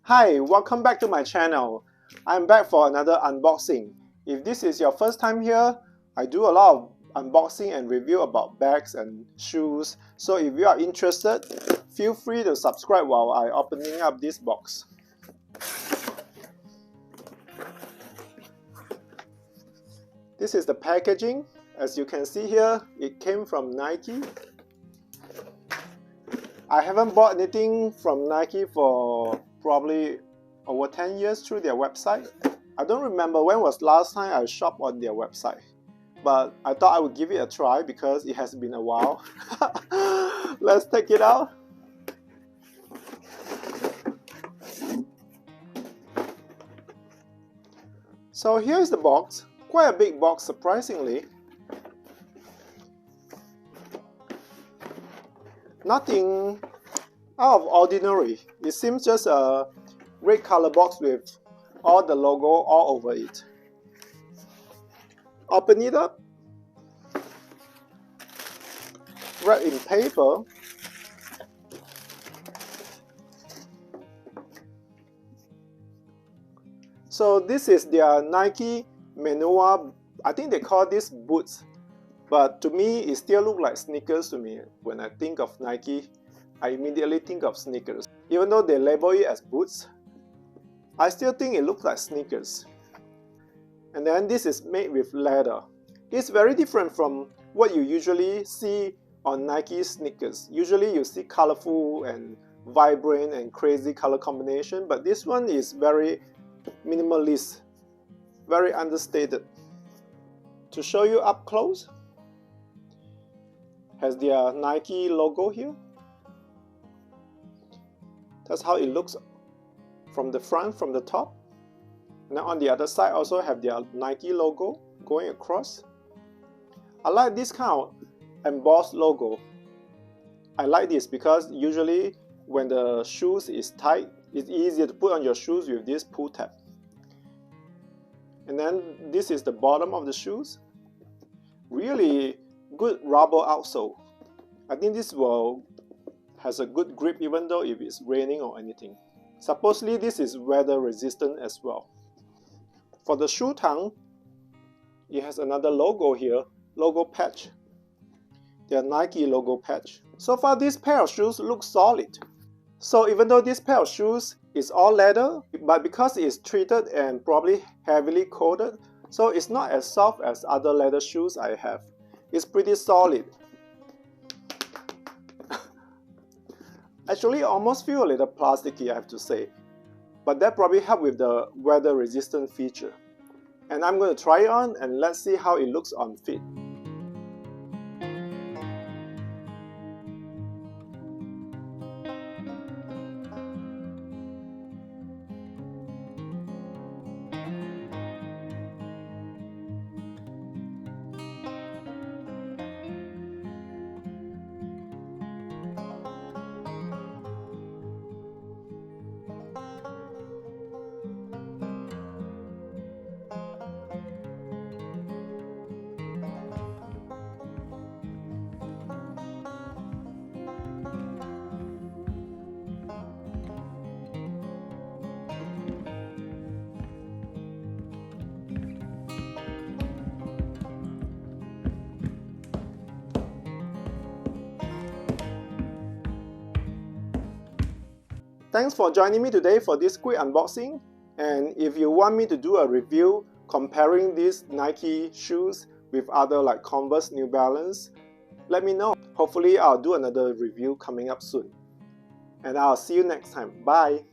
Hi, welcome back to my channel. I'm back for another unboxing. If this is your first time here, I do a lot of unboxing and review about bags and shoes. So if you are interested, feel free to subscribe while I opening up this box. This is the packaging. As you can see here, it came from Nike. I haven't bought anything from Nike for probably over 10 years through their website. I don't remember when was last time I shopped on their website, but I thought I would give it a try because it has been a while. Let's take it out. So here's the box, quite a big box surprisingly. Nothing out of ordinary. It seems just a red color box with all the logo all over it. Open it up. Wrapped in paper. So this is their Nike Manoa, I think they call this boots. But to me, it still looks like sneakers to me. When I think of Nike, I immediately think of sneakers. Even though they label it as boots, I still think it looks like sneakers. And then this is made with leather. It's very different from what you usually see on Nike sneakers. Usually you see colorful and vibrant and crazy color combination, but this one is very minimalist, very understated. To show you up close, has their Nike logo here. That's how it looks from the front, from the top. Now on the other side also have their Nike logo going across. I like this kind of embossed logo. I like this because usually when the shoes is tight, it's easier to put on your shoes with this pull tab. And then this is the bottom of the shoes. Really good rubber outsole. I think this has a good grip even though if it's raining or anything. Supposedly this is weather resistant as well. For the shoe tongue, it has another logo here, logo patch. Their Nike logo patch. So far this pair of shoes looks solid. So even though this pair of shoes is all leather, but because it's treated and probably heavily coated, so it's not as soft as other leather shoes I have. It's pretty solid. Actually, I almost feel a little plasticky, I have to say. But that probably helped with the weather resistant feature. And I'm going to try it on and let's see how it looks on fit. Thanks for joining me today for this quick unboxing. And if you want me to do a review comparing these Nike shoes with other like Converse, New Balance, let me know. Hopefully I'll do another review coming up soon. And I'll see you next time. Bye!